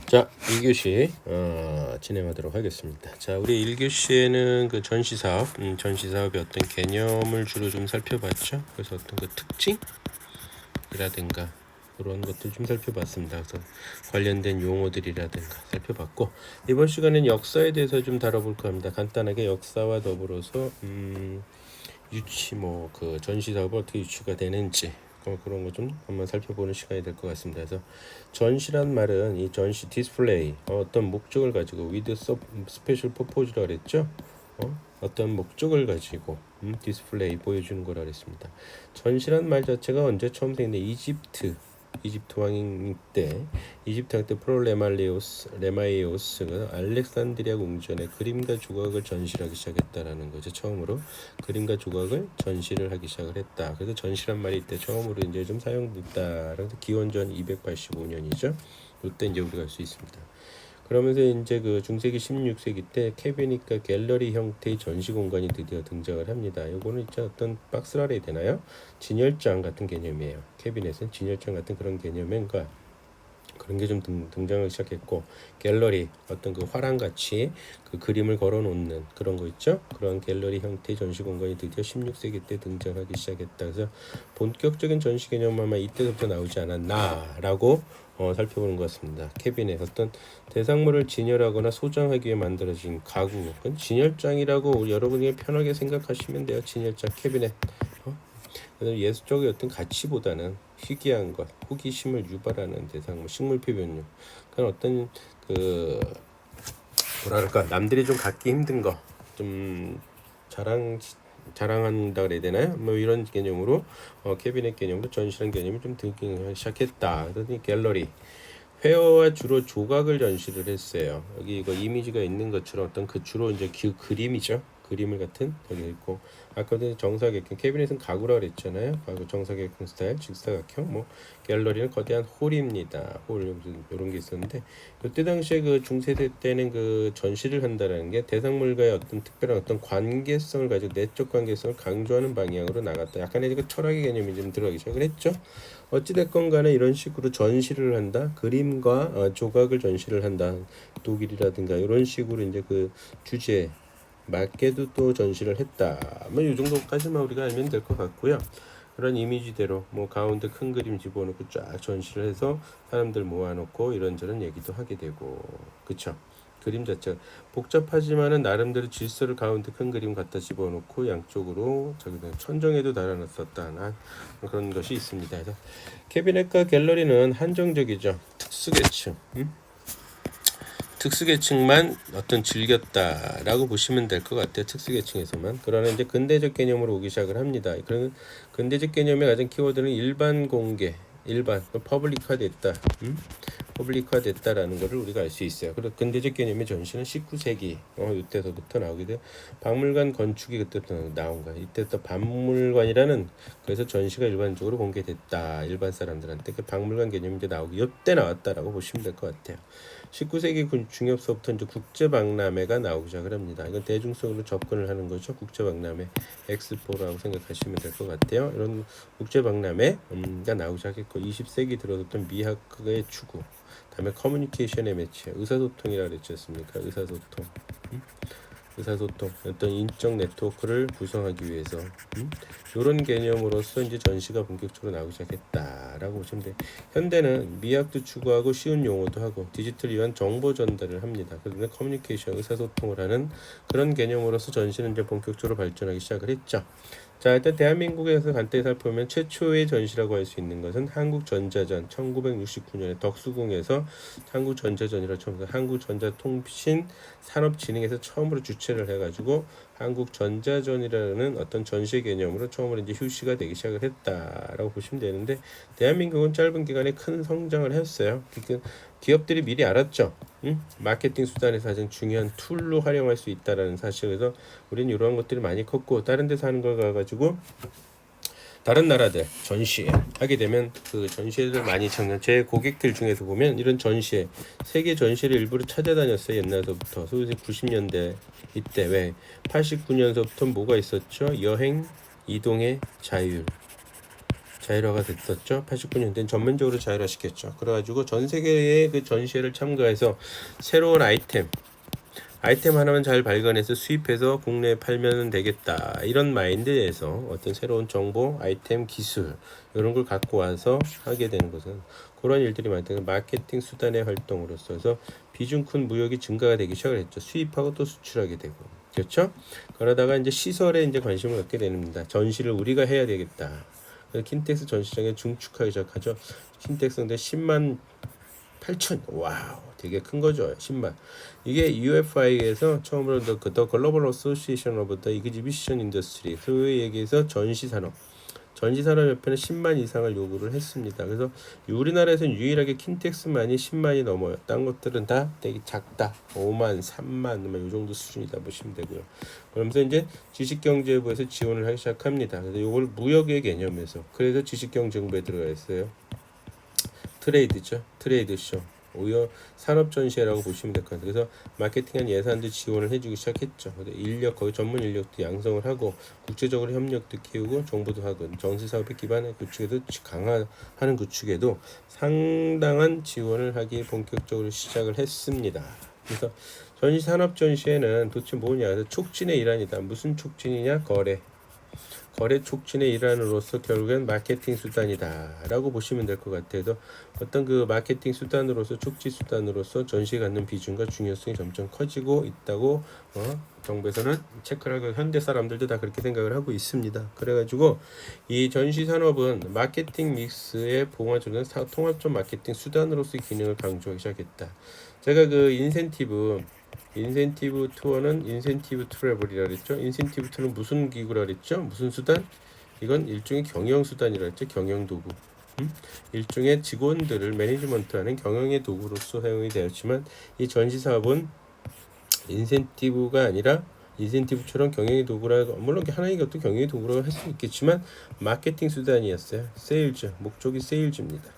자, 1교시 진행하도록 하겠습니다. 자, 우리 1교시에는 그 전시사업, 전시사업의 어떤 개념을 주로 좀 살펴봤죠. 그래서 어떤 그 특징이라든가 그런 것들 좀 살펴봤습니다. 그래서 관련된 용어들이라든가 살펴봤고, 이번 시간에는 역사에 대해서 좀 다뤄볼까 합니다. 간단하게 역사와 더불어서 유치 그 전시사업이 어떻게 유치가 되는지 그런 거 좀 한번 살펴보는 시간이 될 것 같습니다. 그래서 전시란 말은 이 전시 디스플레이 어떤 목적을 가지고 with special purpose라 그랬죠. 어떤 목적을 가지고 디스플레이 보여주는 거라 그랬습니다. 전시란 말 자체가 언제 처음 생겼는데 이집트 왕 때 이집트 왕 때 레마이오스가 알렉산드리아 궁전에 그림과 조각을 전시하기 시작했다라는 거죠. 처음으로 그림과 조각을 전시를 하기 시작을 했다. 그래서 전시란 말이 이때 처음으로 이제 좀 사용됐다. 그래서 기원전 285년이죠. 이때 이제 우리가 알 수 있습니다. 그러면서 이제 그 중세기 16세기 때 캐비닛과 갤러리 형태의 전시 공간이 드디어 등장을 합니다. 요거는 이제 어떤 박스라 해야 되나요? 진열장 같은 개념이에요. 캐비닛은 진열장 같은 그런 개념인가 그런 게 좀 등장을 시작했고, 갤러리 어떤 그 화랑같이 그 그림을 걸어 놓는 그런 거 있죠. 그런 갤러리 형태의 전시 공간이 드디어 16세기 때 등장하기 시작했다. 그래서 본격적인 전시 개념은 아마 이때부터 나오지 않았나라고 살펴보는 것 같습니다. 캐비넷 어떤 대상물을 진열하거나 소장하기 위해 만들어진 가구, 그건 진열장이라고 여러분이 편하게 생각하시면 돼요. 진열장, 캐비넷. 예술적인 어떤 가치보다는 희귀한 것, 호기심을 유발하는 대상물, 식물 표현류, 그런 어떤 그 뭐랄까 남들이 좀 갖기 힘든 거, 좀 자랑한다 그래야 되나요? 뭐 이런 개념으로 캐비넷 개념으로 전시란 개념이 좀 등장하기 시작했다. 그러니 갤러리 회화와 주로 조각을 전시를 했어요. 여기 이거 이미지가 있는 것처럼 어떤 그 주로 이제 그림이죠. 그림을 같은 여기 있고, 아까 전에 정사각형 캐비넷은 가구라 그랬잖아요. 가구 정사각형 스타일, 직사각형, 뭐 갤러리는 거대한 홀입니다. 홀 이런 게 있었는데, 이때 당시에 그 중세대 때는 그 전시를 한다라는 게 대상물과의 어떤 특별한 어떤 관계성을 가지고 내적 관계성을 강조하는 방향으로 나갔다. 약간의 그 철학의 개념이 좀 들어가기 시작을 했죠. 어찌됐건 간에 이런 식으로 전시를 한다. 그림과 조각을 전시를 한다. 독일이라든가 이런 식으로 이제 그 주제에 맞게도 또 전시를 했다. 뭐 이 정도까지만 우리가 알면 될 것 같고요. 그런 이미지대로 뭐 가운데 큰 그림 집어넣고 쫙 전시를 해서 사람들 모아놓고 이런저런 얘기도 하게 되고, 그쵸? 그림 자체가 복잡하지만은 나름대로 질서를 가운데 큰 그림 갖다 집어넣고 양쪽으로 저기 천정에도 달아놨었다 그런 것이 있습니다. 그래서 캐비넷과 갤러리는 한정적이죠. 특수계층만 어떤 즐겼다라고 보시면 될 것 같아요. 특수계층에서만. 그러나 이제 근대적 개념으로 오기 시작을 합니다. 그런 근대적 개념의 가장 키워드는 일반 공개, 퍼블릭화 됐다. 퍼블릭화 됐다라는 것을 우리가 알 수 있어요. 그리고 근대적 개념의 전시는 19세기 이때서부터 나오게 돼요. 박물관 건축이 그때부터 나온 거예요. 이때부터 박물관이라는, 그래서 전시가 일반적으로 공개됐다. 일반 사람들한테 그 박물관 개념이 이제 나오기 이때 나왔다라고 보시면 될 것 같아요. 19세기 중엽서부터 이제 국제박람회가 나오기 시작을 합니다. 이건 대중성으로 접근을 하는 거죠. 국제박람회 엑스포라고 생각하시면 될 것 같아요. 이런 국제박람회가 나오기 시작했고, 20세기 들어섰던 미학의 추구, 다음에 커뮤니케이션의 매체, 의사소통이라고 그랬지 않습니까? 의사소통, 어떤 인적 네트워크를 구성하기 위해서 이런 개념으로서 이제 전시가 본격적으로 나오기 시작했다라고 보시면 돼요. 현대는 미학도 추구하고 쉬운 용어도 하고 디지털 위한 정보 전달을 합니다. 그런데 커뮤니케이션, 의사소통을 하는 그런 개념으로서 전시는 이제 본격적으로 발전하기 시작을 했죠. 자, 일단 대한민국에서 간단히 살펴보면 최초의 전시라고 할 수 있는 것은 한국전자전 1969년에 덕수궁에서 한국전자전이라 처음 한국전자통신 산업진흥에서 처음으로 주최를 해가지고 한국전자전이라는 어떤 전시 개념으로 처음으로 이제 출시가 되기 시작을 했다라고 보시면 되는데, 대한민국은 짧은 기간에 큰 성장을 했어요. 그러니까 기업들이 미리 알았죠. 마케팅 수단에서 가장 중요한 툴로 활용할 수 있다라는 사실에서 우리는 이러한 것들이 많이 컸고, 다른 데서 하는 걸 가가지고 다른 나라들 전시회 하게 되면 그 전시회를 많이 참여, 제 고객들 중에서 보면 이런 전시회, 세계 전시를 일부러 찾아다녔어요. 옛날서부터. 소위 90년대 이때 왜 89년서부터 뭐가 있었죠? 여행, 이동의 자율. 자율화가 됐었죠. 89년대는 전면적으로 자율화시켰죠. 그래가지고 전 세계의 그 전시회를 참가해서 새로운 아이템 하나만 잘 발견해서 수입해서 국내에 팔면 되겠다. 이런 마인드에서 어떤 새로운 정보, 아이템, 기술 이런 걸 갖고 와서 하게 되는 것은 그런 일들이 많다. 마케팅 수단의 활동으로서 그래서 비중 큰 무역이 증가가 되기 시작을 했죠. 수입하고 또 수출하게 되고. 그렇죠? 그러다가 이제 시설에 이제 관심을 갖게 됩니다. 전시를 우리가 해야 되겠다. 그래서 킨텍스 전시장에 중축하기 시작하죠. 킨텍스 근데 10만 8천. 와우, 되게 큰 거죠. 10만. 이게 UFI에서 처음으로 The Global Association of the Exhibition Industry 소위 얘기해서 전시산업협회는 10만 이상을 요구를 했습니다. 그래서 우리나라에서는 유일하게 킨텍스만이 10만이 넘어요. 딴 것들은 다 되게 작다. 5만, 3만 이 정도 수준이다 보시면 되고요. 그러면서 이제 지식경제부에서 지원을 하기 시작합니다. 그래서 이걸 무역의 개념에서 그래서 지식경제부에 들어가 있어요. 트레이드죠. 트레이드쇼. 오히려 산업전시회라고 보시면 될 것 같아요. 그래서 마케팅한 예산도 지원을 해주기 시작했죠. 인력, 거기 전문 인력도 양성을 하고 국제적으로 협력도 키우고 정보도 하고 정치사업에 기반의 구축에도 강화하는 구축에도 상당한 지원을 하기 본격적으로 시작을 했습니다. 그래서 전시산업전시회는 도대체 뭐냐? 그래서 촉진의 일환이다. 무슨 촉진이냐? 거래 촉진의 일환으로서 결국엔 마케팅 수단이다 라고 보시면 될 것 같아요. 어떤 그 마케팅 수단으로서 촉진 수단으로서 전시에 갖는 비중과 중요성이 점점 커지고 있다고 정부에서는 체크를 하고 현대 사람들도 다 그렇게 생각을 하고 있습니다. 그래가지고 이 전시 산업은 마케팅 믹스의 봉화주는 통합적 마케팅 수단으로서의 기능을 강조하기 시작했다. 제가 그 인센티브 투어는 인센티브 트래블이라 그랬죠. 인센티브 투어는 무슨 기구라 그랬죠? 무슨 수단? 이건 일종의 경영 수단이라 그랬죠. 경영 도구. 일종의 직원들을 매니지먼트하는 경영의 도구로서 사용이 되었지만 이 전시 사업은 인센티브가 아니라 인센티브처럼 경영의 도구라 물론 하나의 것도 경영의 도구라고 할 수 있겠지만 마케팅 수단이었어요. 세일즈 목적이 세일즈입니다.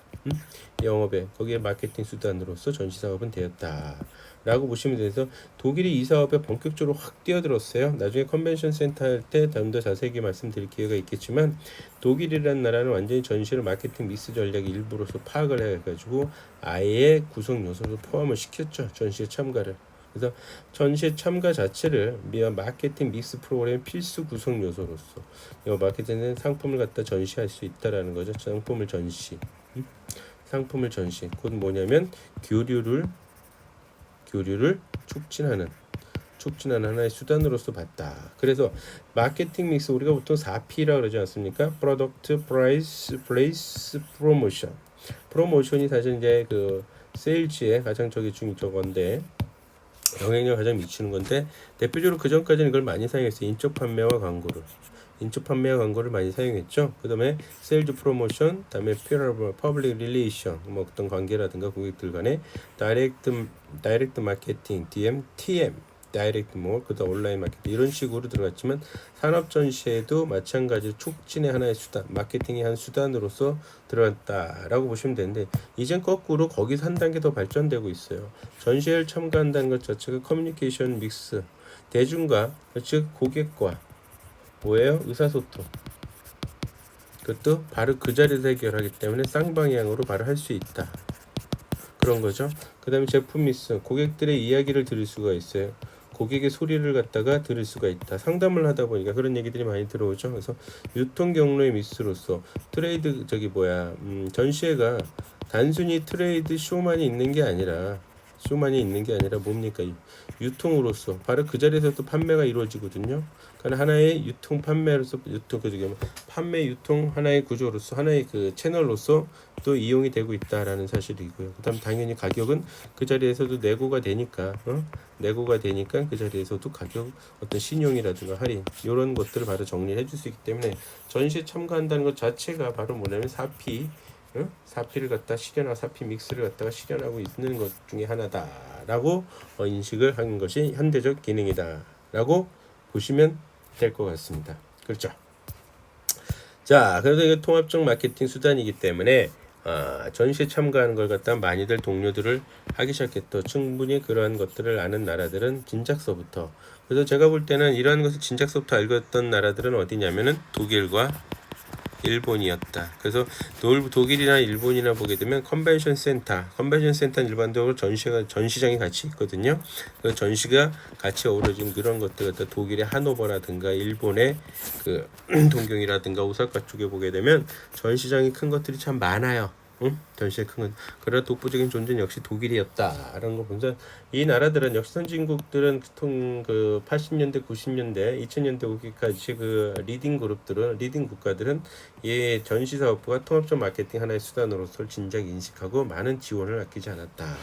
영업에 거기에 마케팅 수단으로서 전시 사업은 되었다라고 보시면 돼서 독일이 이 사업에 본격적으로 확 뛰어들었어요. 나중에 컨벤션 센터 할 때 좀 더 자세하게 말씀드릴 기회가 있겠지만 독일이라는 나라는 완전히 전시를 마케팅 믹스 전략의 일부로서 파악을 해가지고 아예 구성 요소를 포함을 시켰죠. 전시에 참가를. 그래서 전시의 참가 자체를 마케팅 믹스 프로그램 필수 구성 요소로서 마케팅은 상품을 갖다 전시할 수 있다라는 거죠. 상품을 전시. 곧 뭐냐면 교류를 촉진하는 하나의 수단으로서 봤다. 그래서 마케팅 믹스 우리가 보통 4P라 그러지 않습니까? 프로덕트, 프라이스, 플레이스, 프로모션. 프로모션이 사실 이제 그 세일즈의 가장 저건데 영향력을 가장 미치는 건데 대표적으로 그 전까지는 이걸 많이 사용했어요. 인적 판매와 광고를 많이 사용했죠. 그 다음에 세일즈 프로모션, 그다음에 퍼블릭 릴레이션, 뭐 어떤 관계라든가 고객들 간의 다이렉트 마케팅, TM, 다이렉트 그다음 온라인 마케팅 이런 식으로 들어갔지만 산업 전시에도 마찬가지로 촉진의 하나의 수단, 마케팅의 한 수단으로서 들어갔다라고 보시면 되는데 이젠 거꾸로 거기서 한 단계 더 발전되고 있어요. 전시회를 참가한다는 것 자체가 커뮤니케이션 믹스, 대중과 즉 고객과 뭐예요? 의사소통. 그것도 바로 그 자리에서 해결하기 때문에 쌍방향으로 바로 할 수 있다. 그런 거죠. 그 다음에 제품 믹스. 고객들의 이야기를 들을 수가 있어요. 고객의 소리를 갖다가 들을 수가 있다. 상담을 하다 보니까 그런 얘기들이 많이 들어오죠. 그래서 유통 경로의 믹스로서 트레이드 전시회가 단순히 트레이드 쇼만이 있는 게 아니라 뭡니까? 유통으로서 바로 그 자리에서 또 판매가 이루어지거든요. 그러니까 하나의 유통 판매로서 판매 유통 하나의 구조로서 하나의 그 채널로서 또 이용이 되고 있다라는 사실이고요. 그다음 당연히 가격은 그 자리에서도 내고가 되니까 그 자리에서도 가격 어떤 신용이라든가 할인 이런 것들을 바로 정리해 줄 수 있기 때문에 전시에 참가한다는 것 자체가 바로 뭐냐면 4P를 갖다 실현하고 4P 믹스를 갖다가 실현하고 있는 것 중에 하나다라고 인식을 하는 것이 현대적 기능이다라고 보시면 될 것 같습니다. 그렇죠? 자, 그래서 이게 통합적 마케팅 수단이기 때문에 전시에 참가하는 걸 갖다 많이들 동료들을 하기 시작했죠. 충분히 그러한 것들을 아는 나라들은 진작서부터. 그래서 제가 볼 때는 이러한 것을 진작서부터 알고 있던 나라들은 어디냐면은 독일과 일본이었다. 그래서 독일이나 일본이나 보게 되면 컨벤션 센터는 일반적으로 전시장이 같이 있거든요. 그 전시가 같이 어우러진 그런 것들 갖다 독일의 하노버라든가 일본의 그 동경이라든가 오사카 쪽에 보게 되면 전시장이 큰 것들이 참 많아요. 전시에 큰 건. 그러나 독보적인 존재는 역시 독일이었다라는 거 보면서 이 나라들은 역시 선진국들은 보통 그 80년대, 90년대, 2000년대 오기까지 그 리딩 국가들은 이 전시 사업부가 통합적 마케팅 하나의 수단으로서 진작 인식하고 많은 지원을 아끼지 않았다.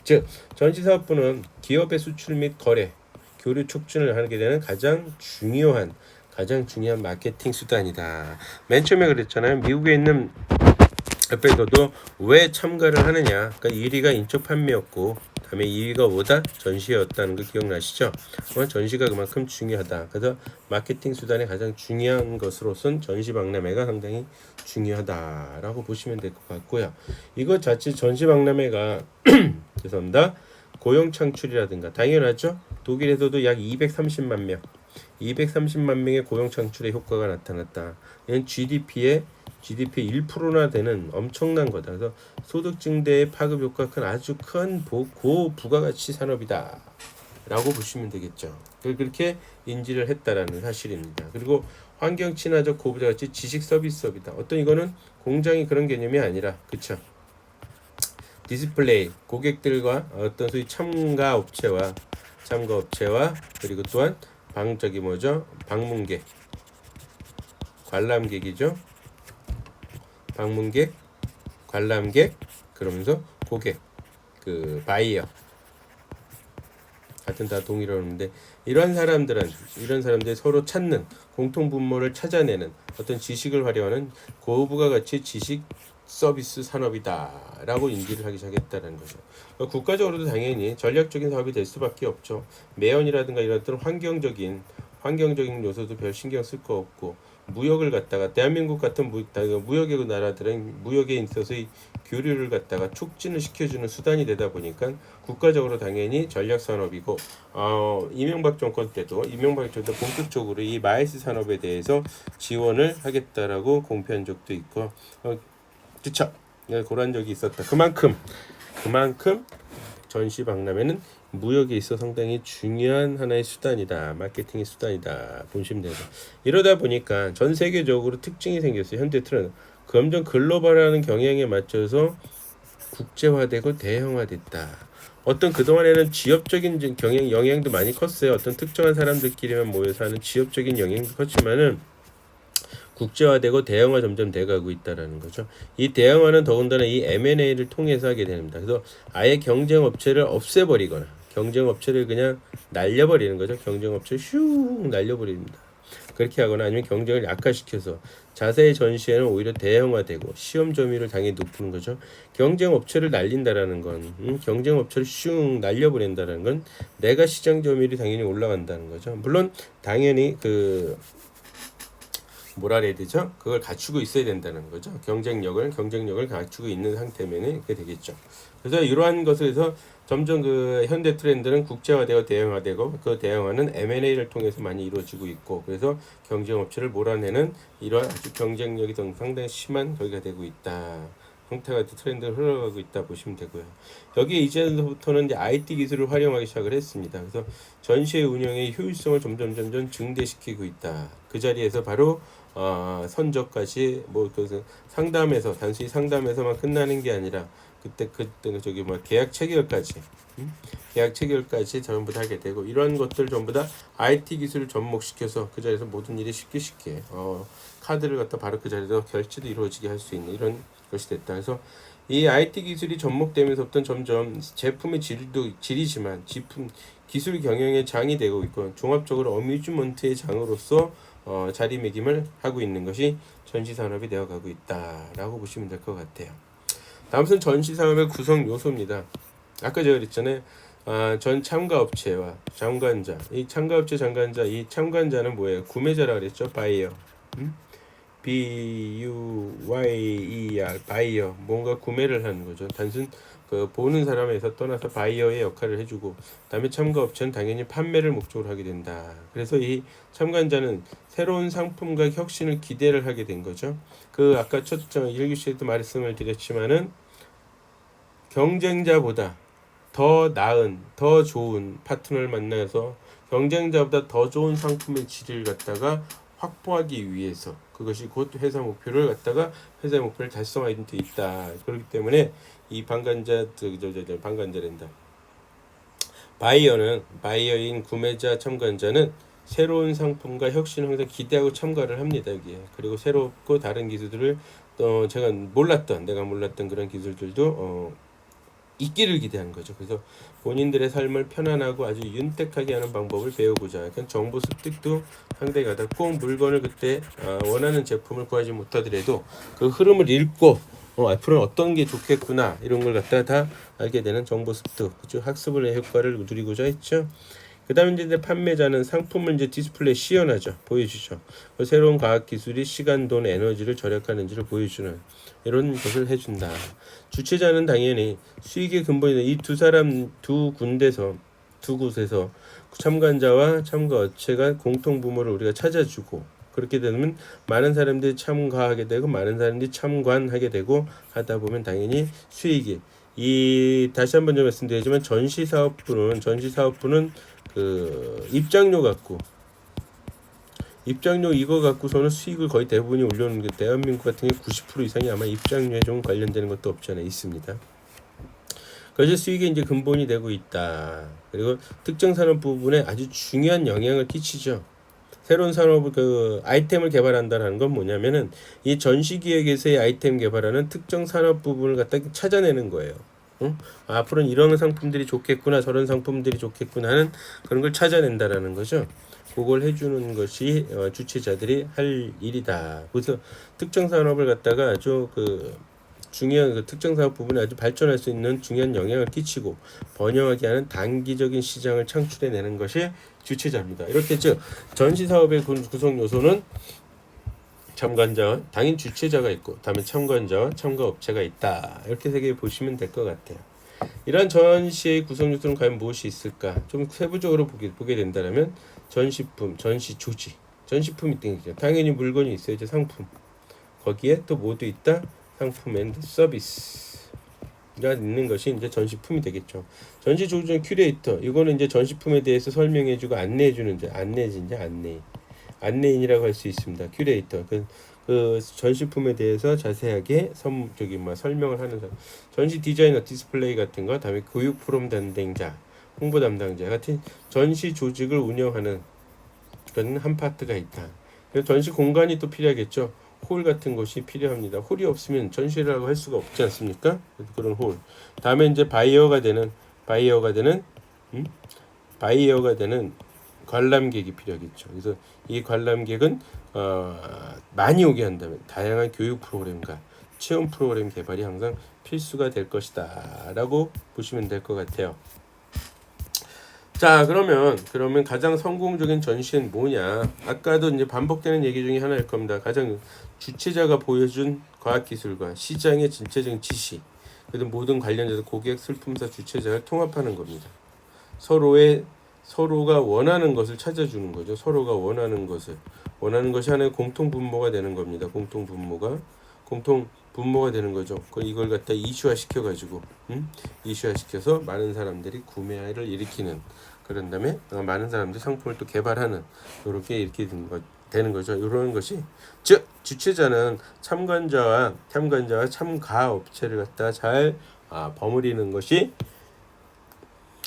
즉 전시 사업부는 기업의 수출 및 거래, 교류 촉진을 하게 되는 가장 중요한 마케팅 수단이다. 맨 처음에 그랬잖아요. 미국에 있는 옆에서도 왜 참가를 하느냐. 그러니까 1위가 인적 판매였고 다음에 2위가 뭐다? 전시였다는 거 기억나시죠? 전시가 그만큼 중요하다. 그래서 마케팅 수단의 가장 중요한 것으로선 전시 박람회가 상당히 중요하다라고 보시면 될 것 같고요. 이것 자체 전시 박람회가 죄송합니다. 고용 창출이라든가 당연하죠. 독일에서도 약 230만 명의 고용 창출의 효과가 나타났다. 이건 GDP의 1%나 되는 엄청난 거다. 그래서 소득 증대의 파급 효과가 큰 아주 큰 고부가가치 산업이다 라고 보시면 되겠죠. 그렇게 인지를 했다라는 사실입니다. 그리고 환경 친화적 고부가가치 지식 서비스업이다. 어떤 이거는 공장이 그런 개념이 아니라 그쵸. 디스플레이 고객들과 어떤 소위 참가 업체와 그리고 또한 방문객 관람객이죠. 방문객, 관람객, 그러면서 고객, 그 바이어 같은 다 동의를 하는데 이런 사람들이 서로 찾는 공통 분모를 찾아내는 어떤 지식을 활용하는 고부가가치 지식 서비스 산업이다라고 인지를 하기 시작했다는 거죠. 국가적으로도 당연히 전략적인 사업이 될 수밖에 없죠. 매연이라든가 이런 어떤 환경적인 요소도 별 신경 쓸 거 없고 무역을 갖다가 대한민국 같은 무역의 나라들은 무역에 있어서 이 교류를 갖다가 촉진을 시켜주는 수단이 되다 보니까 국가적으로 당연히 전략 산업이고 이명박 정권 때도 본격적으로 이 마이스 산업에 대해서 지원을 하겠다라고 공표한 적도 있고 그쵸? 그런 적이 있었다. 그만큼 전시 박람회는 무역에 있어 상당히 중요한 하나의 수단이다. 마케팅의 수단이다. 보시면 되죠. 이러다 보니까 전 세계적으로 특징이 생겼어요. 현대 트렌드. 점점 글로벌하는 경향에 맞춰서 국제화되고 대형화됐다. 어떤 그동안에는 지역적인 영향도 많이 컸어요. 어떤 특정한 사람들끼리만 모여서 하는 지역적인 영향도 컸지만은 국제화되고 대형화 점점 돼가고 있다라는 거죠. 이 대형화는 더군다나 이 M&A를 통해서 하게 됩니다. 그래서 아예 경쟁 업체를 없애버리거나 경쟁 업체를 그냥 날려버리는 거죠. 경쟁 업체를 슉 날려버립니다. 그렇게 하거나 아니면 경쟁을 약화시켜서 자세의 전시에는 오히려 대형화되고 시험 점유율을 당연히 높은 거죠. 경쟁 업체를 날린다라는 건 경쟁 업체를 슉 날려버린다라는 건 내가 시장 점유율이 당연히 올라간다는 거죠. 물론 당연히 그 뭐라 해야 되죠? 그걸 갖추고 있어야 된다는 거죠. 경쟁력을 갖추고 있는 상태면 이렇게 되겠죠. 그래서 이러한 것에서 점점 그 현대 트렌드는 국제화되고 대형화되고 그 대형화는 M&A를 통해서 많이 이루어지고 있고 그래서 경쟁 업체를 몰아내는 이러한 아주 경쟁력이 상당히 심한 거기가 되고 있다. 형태가 트렌드를 흘러가고 있다 보시면 되고요. 여기에 이제부터는 이제 IT 기술을 활용하기 시작을 했습니다. 그래서 전시회 운영의 효율성을 점점 증대시키고 있다. 그 자리에서 바로 선적까지 그 단순히 상담에서만 끝나는 게 아니라 그때 저기 계약 체결까지 전부 다 하게 되고 이러한 것들 전부 다 IT 기술을 접목시켜서 그 자리에서 모든 일이 쉽게 카드를 갖다 바로 그 자리에서 결제도 이루어지게 할 수 있는 이런 것이 됐다. 그래서 이 IT 기술이 접목되면서부터 점점 제품의 질이지만 기술 경영의 장이 되고 있고 종합적으로 어뮤즈먼트의 장으로서 자리매김을 하고 있는 것이 전시산업이 되어가고 있다라고 보시면 될 것 같아요. 다음은 전시산업의 구성 요소입니다. 아까 제가 그랬잖아요. 전 참가업체와 참관자. 이 참가업체 참관자, 이 참관자는 뭐예요? 구매자라 그랬죠? 바이어. B-U-Y-E-R 바이어. 뭔가 구매를 하는 거죠. 단순 그 보는 사람에서 떠나서 바이어의 역할을 해주고, 그다음에 참가 업체는 당연히 판매를 목적으로 하게 된다. 그래서 이 참관자는 새로운 상품과 혁신을 기대를 하게 된 거죠. 그 아까 첫 1교시에도 말씀을 드렸지만은 경쟁자보다 더 나은, 더 좋은 파트너를 만나서 경쟁자보다 더 좋은 상품의 질을 갖다가 확보하기 위해서, 그것이 곧 회사 목표를 갖다가 회사의 목표를 달성하는 데 있다. 그렇기 때문에 이 방관자랜다. 바이어인 구매자 참관자는 새로운 상품과 혁신을 항상 기대하고 참가를 합니다. 여기에. 그리고 새롭고 다른 기술들을 내가 몰랐던 그런 기술들도 있기를 기대하는 거죠. 그래서 본인들의 삶을 편안하고 아주 윤택하게 하는 방법을 배우고자, 그러니까 정보 습득도 상당히 가다. 꼭 물건을 그때 원하는 제품을 구하지 못하더라도 그 흐름을 읽고 앞으로는 어떤 게 좋겠구나 이런 걸 갖다가 다 알게 되는 정보 습득, 그죠? 학습의 효과를 누리고자 했죠. 그 다음에 이제 판매자는 상품을 이제 디스플레이 시연하죠. 보여주죠. 새로운 과학 기술이 시간, 돈, 에너지를 절약하는지를 보여주는 이런 것을 해준다. 주최자는 당연히 수익의 근본이 이 두 곳에서 참관자와 참가 업체가 공통 부모를 우리가 찾아주고, 그렇게 되면 많은 사람들이 참가하게 되고 많은 사람들이 참관하게 되고 하다 보면 당연히 수익이, 이 다시 한번 좀 말씀드리지만 전시사업부는 그 입장료 이거 갖고서는 수익을 거의 대부분이 올려놓는 게, 대한민국 같은 게 90% 이상이 아마 입장료에 좀 관련되는 것도 없지 않아 있습니다. 그래서 수익이 이제 근본이 되고 있다. 그리고 특정 산업 부분에 아주 중요한 영향을 끼치죠. 새로운 산업 아이템을 개발한다는 건 뭐냐면은 이 전시기획에서의 아이템 개발하는 특정 산업 부분을 갖다 찾아내는 거예요. 앞으로는 이런 상품들이 좋겠구나, 저런 상품들이 좋겠구나 하는 그런 걸 찾아낸다라는 거죠. 그걸 해주는 것이 주최자들이 할 일이다. 그래서 특정 산업을 갖다가 아주 중요한 특정 산업 부분에 아주 발전할 수 있는 중요한 영향을 끼치고 번영하게 하는 단기적인 시장을 창출해내는 것이 주최자입니다. 이렇게 즉 전시 사업의 구성 요소는 참관자와 당연 주최자가 있고, 다음에 참관자와 참가 업체가 있다. 이렇게 세 개 보시면 될 것 같아요. 이러한 전시의 구성 요소는 과연 무엇이 있을까? 좀 세부적으로 보게 된다면 전시품, 전시 조직, 전시품이 있죠. 당연히 물건이 있어야죠. 상품. 거기에 또 뭐도 있다? 상품 앤 서비스가 있는 것이 이제 전시품이 되겠죠. 전시 조직은 큐레이터. 이거는 이제 전시품에 대해서 설명해주고 안내해주는 안내인이라고 할 수 있습니다. 큐레이터. 그 전시품에 대해서 자세하게 설명을 하는 사람. 전시 디자이너, 디스플레이 같은 거, 다음에 교육 프로그램 담당자, 홍보 담당자 같은 전시 조직을 운영하는 그런 한 파트가 있다. 그래서 전시 공간이 또 필요하겠죠. 홀 같은 것이 필요합니다. 홀이 없으면 전시라고 할 수가 없지 않습니까? 그런 홀. 다음에 이제 바이어가 되는 관람객이 필요하겠죠. 그래서 이 관람객은 많이 오게 한다면 다양한 교육 프로그램과 체험 프로그램 개발이 항상 필수가 될 것이다 라고 보시면 될 것 같아요. 자, 그러면 가장 성공적인 전시는 뭐냐? 아까도 이제 반복되는 얘기 중에 하나일 겁니다. 가장 주최자가 보여준 과학기술과 시장의 전체적인 지시, 그리고 모든 관련돼서 고객, 슬품사, 주최자를 통합하는 겁니다. 서로가 원하는 것을 찾아주는 거죠. 서로가 원하는 것이 하나의 공통 분모가 되는 겁니다. 공통 분모가 되는 거죠. 이걸 갖다 이슈화시켜서 많은 사람들이 구매를 일으키는, 그런 다음에 많은 사람들이 상품을 또 개발하는, 이렇게 되는 거죠. 이런 것이 즉 주최자는 참관자와 참가 업체를 갖다 잘 버무리는 것이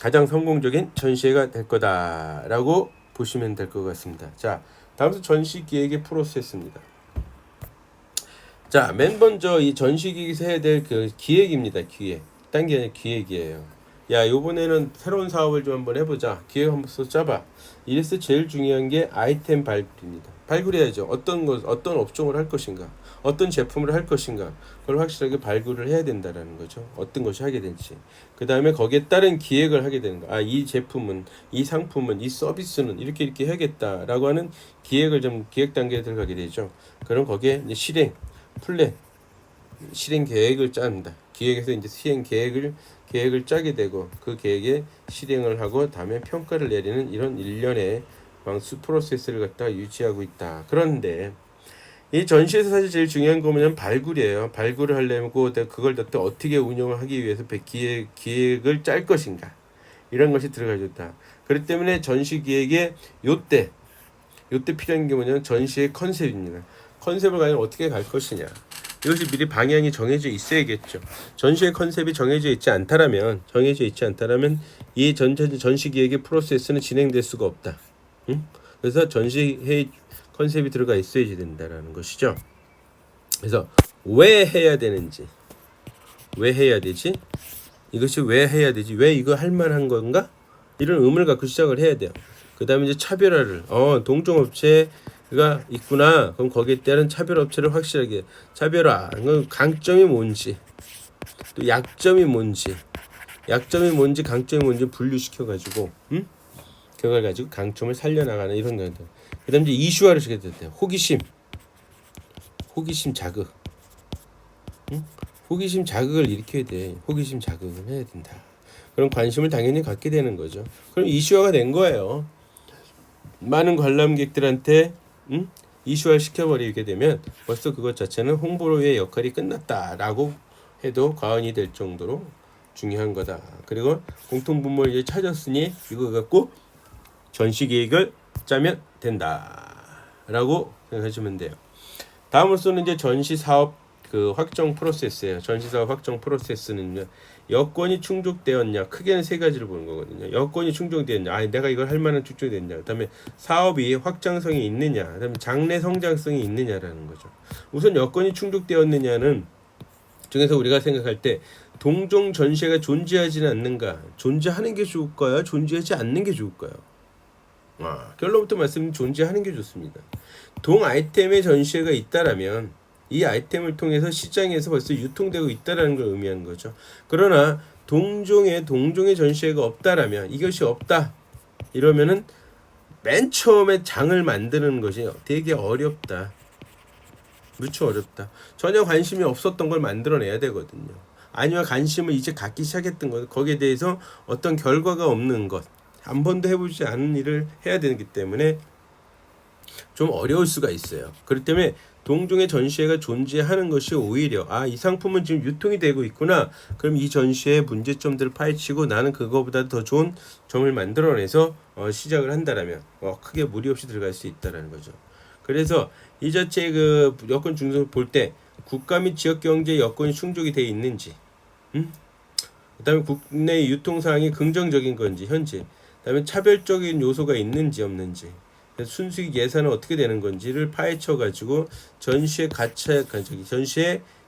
가장 성공적인 전시회가 될 거다라고 보시면 될 것 같습니다. 자, 다음은 전시 기획의 프로세스입니다. 자, 맨 먼저 이 전시 기획에서 해야 될 그 기획입니다. 딴 게 아니라 기획이에요. 야, 요번에는 새로운 사업을 좀 한번 해보자. 기획 한번 짜봐. 이래서 제일 중요한 게 아이템 발굴입니다. 발굴해야죠. 어떤 업종을 할 것인가, 어떤 제품을 할 것인가, 그걸 확실하게 발굴을 해야 된다라는 거죠. 어떤 것이 하게 될지. 그 다음에 거기에 따른 기획을 하게 되는 거. 이 제품은, 이 상품은, 이 서비스는 이렇게 해야겠다라고 하는 기획 단계에 들어가게 되죠. 그럼 거기에 이제 실행 계획을 짭니다. 기획에서 이제 시행 계획을 짜게 되고 그 계획에 실행을 하고 다음에 평가를 내리는 이런 일련의 방수 프로세스를 갖다가 유지하고 있다. 그런데 이 전시에서 사실 제일 중요한 거 뭐냐면 발굴이에요. 발굴을 하려면 그걸 또 어떻게 운영을 하기 위해서 기획을 짤 것인가 이런 것이 들어가 있다. 그렇기 때문에 전시 기획에 요때 필요한 게 뭐냐면 전시의 컨셉입니다. 컨셉을 과연 어떻게 갈 것이냐. 이것이 미리 방향이 정해져 있어야겠죠. 전시의 컨셉이 정해져 있지 않다라면 이 전시 기획의 프로세스는 진행될 수가 없다. 응? 그래서 전시회의 컨셉이 들어가 있어야지 된다라는 것이죠. 그래서 왜 해야 되는지, 왜 해야 되지? 이것이 왜 해야 되지? 왜 이거 할 만한 건가? 이런 의문을 갖고 시작을 해야 돼요. 그 다음에 이제 차별화를 동종업체가 있구나. 그럼 거기에 따른 차별업체를 확실하게 차별화. 강점이 뭔지 또 약점이 뭔지 강점이 뭔지 분류시켜가지고 그걸 가지고 강점을 살려나가는 이런 것들. 그 다음에 이제 이슈화를 시켜야 돼요. 호기심 자극. 호기심 자극을 일으켜야 돼. 호기심 자극을 해야 된다. 그럼 관심을 당연히 갖게 되는 거죠. 그럼 이슈화가 된 거예요. 많은 관람객들한테 이슈화를 시켜버리게 되면 벌써 그것 자체는 홍보의 역할이 끝났다라고 해도 과언이 될 정도로 중요한 거다. 그리고 공통분모를 이제 찾았으니 이거 갖고 전시 계획을 짜면 된다라고 생각하시면 돼요. 다음으로서는 이제 전시 사업 확정 프로세스예요. 전시 사업 확정 프로세스는요. 여건이 충족되었냐. 크게는 세 가지를 보는 거거든요. 여건이 충족되었냐. 내가 이걸 할 만한 충족이 됐냐. 그다음에 사업이 확장성이 있느냐. 그다음에 장래 성장성이 있느냐라는 거죠. 우선 여건이 충족되었느냐는 중에서 우리가 생각할 때 동종 전시회가 존재하지는 않는가. 존재하는 게 좋을까요? 존재하지 않는 게 좋을까요? 결론부터 말씀드리면 존재하는 게 좋습니다. 동 아이템의 전시회가 있다라면 이 아이템을 통해서 시장에서 벌써 유통되고 있다라는 걸 의미하는 거죠. 그러나 동종의 전시회가 없다라면 이것이 없다 이러면은 맨 처음에 장을 만드는 것이 되게 어렵다. 무척 어렵다. 전혀 관심이 없었던 걸 만들어내야 되거든요. 아니면 관심을 이제 갖기 시작했던 것, 거기에 대해서 어떤 결과가 없는 것, 한 번도 해보지 않은 일을 해야 되기 때문에 좀 어려울 수가 있어요. 그렇기 때문에 동종의 전시회가 존재하는 것이 오히려 이 상품은 지금 유통이 되고 있구나. 그럼 이 전시회의 문제점들을 파헤치고 나는 그거보다 더 좋은 점을 만들어내서 시작을 한다라면 크게 무리 없이 들어갈 수 있다라는 거죠. 그래서 이 자체의 여건 중심을 볼 때 국가 및 지역 경제 여건이 충족이 되어 있는지, 그다음에 국내 유통 사항이 긍정적인 건지 현재, 그다음에 차별적인 요소가 있는지 없는지. 순수익 예산은 어떻게 되는 건지를 파헤쳐 가지고 전시의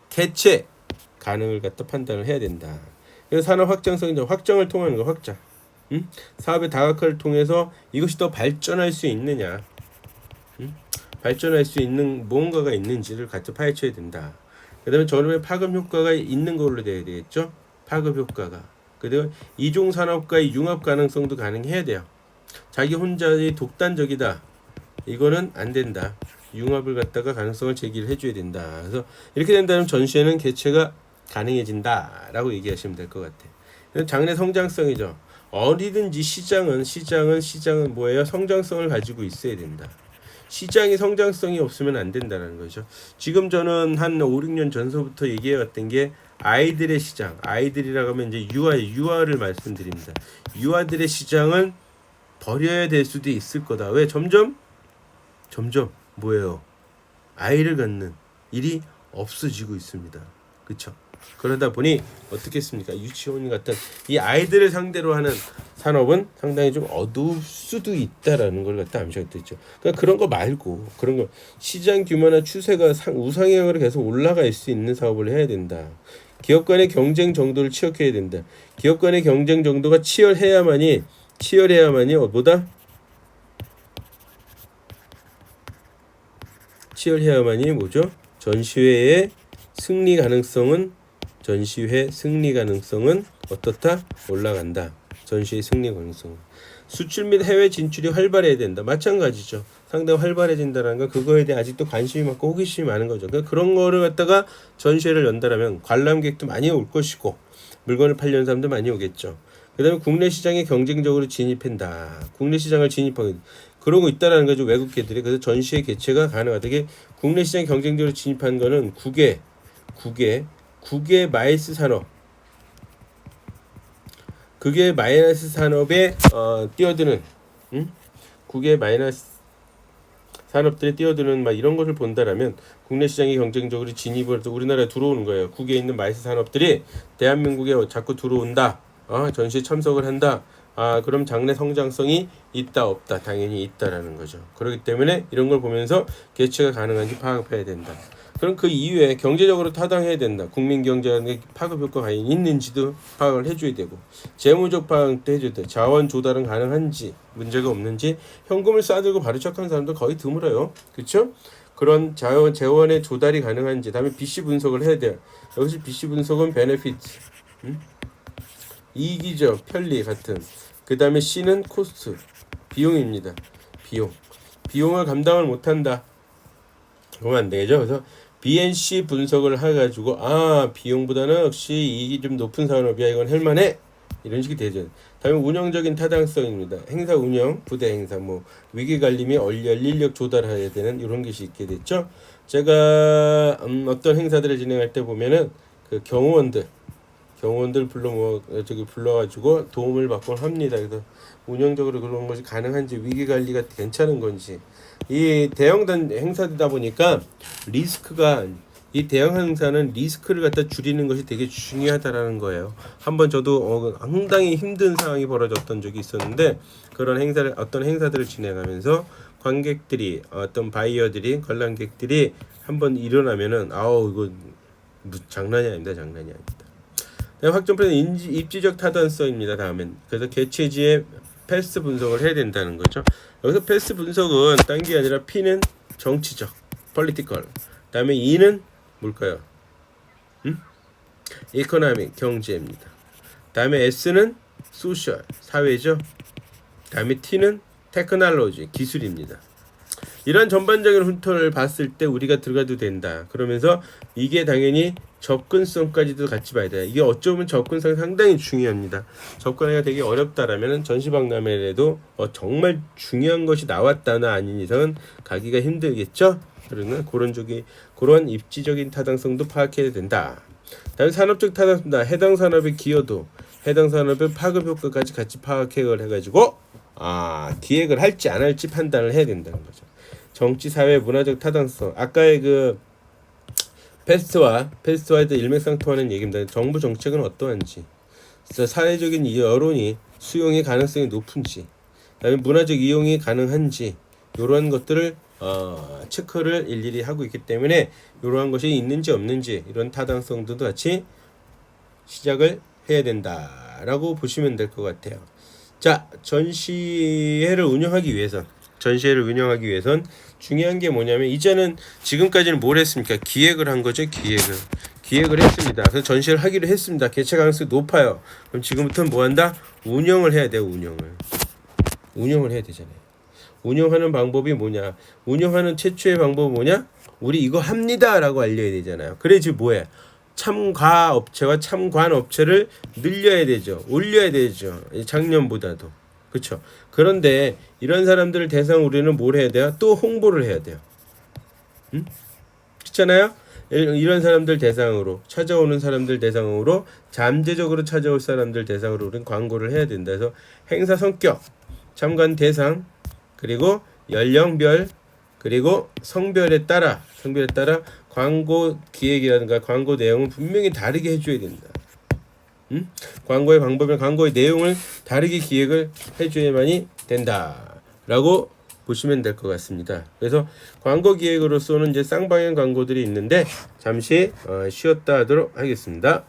개최 가능을 갖다 판단을 해야 된다. 그래서 산업 확정을 통하는 거 확장. 사업의 다각화를 통해서 이것이 더 발전할 수 있느냐. 발전할 수 있는 무언가가 있는지를 같이 파헤쳐야 된다. 그다음에 저렴의 파급 효과가 있는 걸로 돼야 되겠죠. 파급 효과가. 그리고 이종 산업과의 융합 가능성도 가능해야 돼요. 자기 혼자의 독단적이다. 이거는 안 된다. 융합을 갖다가 가능성을 제기를 해줘야 된다. 그래서 이렇게 된다면 전시회는 개최가 가능해진다라고 얘기하시면 될 것 같아요. 장래 성장성이죠. 어디든지 시장은 뭐예요? 성장성을 가지고 있어야 된다. 시장이 성장성이 없으면 안 된다는 거죠. 지금 저는 한 5, 6년 전서부터 얘기해왔던 게 아이들의 시장, 아이들이라고 하면 이제 유아를 말씀드립니다. 유아들의 시장은 버려야 될 수도 있을 거다. 왜? 점점 뭐예요? 아이를 갖는 일이 없어지고 있습니다. 그렇죠? 그러다 보니 어떻겠습니까? 유치원 같은 이 아이들을 상대로 하는 산업은 상당히 좀 어두울 수도 있다라는 걸 갖다 암시가 됐죠. 그러니까 그런 거 말고 그런 거 시장 규모나 추세가 우상향으로 계속 올라갈 수 있는 사업을 해야 된다. 기업 간의 경쟁 정도를 치열해야 된다. 기업 간의 경쟁 정도가 치열해야만이 뭐다? 치열해야만이 뭐죠? 전시회 승리 가능성은 어떻다? 올라간다. 전시의 승리 가능성. 수출 및 해외 진출이 활발해야 된다. 마찬가지죠. 상당히 활발해진다는 건 그거에 대해 아직도 관심이 많고 호기심이 많은 거죠. 그러니까 그런 거를 갖다가 전시회를 연다라면 관람객도 많이 올 것이고 물건을 팔려는 사람도 많이 오겠죠. 그 다음에 국내 시장에 경쟁적으로 진입한다. 국내 시장을 진입하게 그러고 있다라는 거죠. 외국계들이. 그래서 전시회 개최가 가능하다. 이게 국내 시장 경쟁적으로 진입한 거는 국외 마이스 산업 그게 마이너스 산업에 뛰어드는 국외 마이너스 산업들이 뛰어드는 막 이런 것을 본다라면 국내 시장이 경쟁적으로 진입을 해서 우리나라에 들어오는 거예요. 국외에 있는 마이스 산업들이 대한민국에 자꾸 들어온다. 전시에 참석을 한다. 그럼 장래 성장성이 있다 없다 당연히 있다라는 거죠. 그렇기 때문에 이런 걸 보면서 개최가 가능한지 파악해야 된다. 그럼 그 이후에 경제적으로 타당해야 된다. 국민 경제에 파급 효과가 있는지도 파악을 해줘야 되고 재무적 파악도 해줘야 돼. 자원 조달은 가능한지 문제가 없는지 현금을 싸들고 바로 시작하는 사람도 거의 드물어요. 그렇죠? 그런 재원의 조달이 가능한지 다음에 BC 분석을 해야 돼요. 여기서 BC 분석은 베네피트 이익이죠. 편리 같은. 그 다음에 C는 코스트 비용입니다. 비용을 감당을 못한다. 그러면 안 되죠. 그래서 BNC 분석을 해가지고 비용보다는 역시 이익이 좀 높은 산업이야. 이건 할만해. 이런 식이 되죠. 다음에 운영적인 타당성입니다. 행사 운영, 부대 행사, 위기관리 및 인력 조달해야 되는 이런 것이 있게 됐죠. 제가 어떤 행사들을 진행할 때 보면은 그 경호원들 불러가지고 도움을 받곤 합니다. 그래서 운영적으로 그런 것이 가능한지 위기 관리가 괜찮은 건지 이 대형 행사다 보니까 이 대형 행사는 리스크를 갖다 줄이는 것이 되게 중요하다라는 거예요. 한번 저도 상당히 힘든 상황이 벌어졌던 적이 있었는데 어떤 행사들을 진행하면서 관객들이 어떤 바이어들이 관람객들이 한번 일어나면은 이거 장난이 아닙니다. 확정표는 입지적 타당성입니다. 다음엔 그래서 개최지의 패스 분석을 해야 된다는 거죠. 여기서 패스 분석은 딴 게 아니라 P는 정치적, political. 다음에 E는 뭘까요? economic, 경제입니다. 다음에 S는 social, 사회죠. 다음에 T는 technology, 기술입니다. 이런 전반적인 훈터를 봤을 때 우리가 들어가도 된다. 그러면서 이게 당연히 접근성까지도 같이 봐야 돼요. 이게 어쩌면 접근성이 상당히 중요합니다. 접근하기가 되게 어렵다라면 전시박람회에도 정말 중요한 것이 나왔다나 아닌 이상은 가기가 힘들겠죠. 그러면 그런 입지적인 타당성도 파악해야 된다. 다음 산업적 타당성이다. 해당 산업의 기여도, 해당 산업의 파급 효과까지 같이 파악을 해가지고 기획을 할지 안 할지 판단을 해야 된다는 거죠. 정치, 사회, 문화적 타당성. 아까의 그 패스트와도 일맥상통하는 얘기입니다. 정부 정책은 어떠한지, 사회적인 여론이 수용의 가능성이 높은지, 그다음에 문화적 이용이 가능한지 이러한 것들을 체크를 일일이 하고 있기 때문에 이러한 것이 있는지 없는지 이런 타당성도 같이 시작을 해야 된다라고 보시면 될 것 같아요. 자, 전시회를 운영하기 위해선 중요한 게 뭐냐면 이제는 지금까지는 뭘 했습니까? 기획을 한 거죠. 기획을 했습니다. 그래서 전시를 하기로 했습니다. 개최 가능성이 높아요. 그럼 지금부터는 뭐 한다? 운영을 해야 돼요. 운영을 해야 되잖아요. 운영하는 방법이 뭐냐? 운영하는 최초의 방법은 뭐냐? 우리 이거 합니다라고 알려야 되잖아요. 그래야지 뭐해? 참가업체와 참관업체를 늘려야 되죠. 올려야 되죠. 작년보다도. 그렇죠. 그런데 이런 사람들을 대상으로 우리는 뭘 해야 돼요? 또 홍보를 해야 돼요. 그렇잖아요. 이런 사람들 대상으로 찾아오는 사람들 대상으로 잠재적으로 찾아올 사람들 대상으로 우리는 광고를 해야 된다. 그래서 행사 성격, 참관 대상, 그리고 연령별, 그리고 성별에 따라 광고 기획이라든가 광고 내용은 분명히 다르게 해줘야 된다. 광고의 방법이나 광고의 내용을 다르게 기획을 해줘야만이 된다라고 보시면 될 것 같습니다. 그래서 광고 기획으로서는 이제 쌍방향 광고들이 있는데 잠시 쉬었다 하도록 하겠습니다.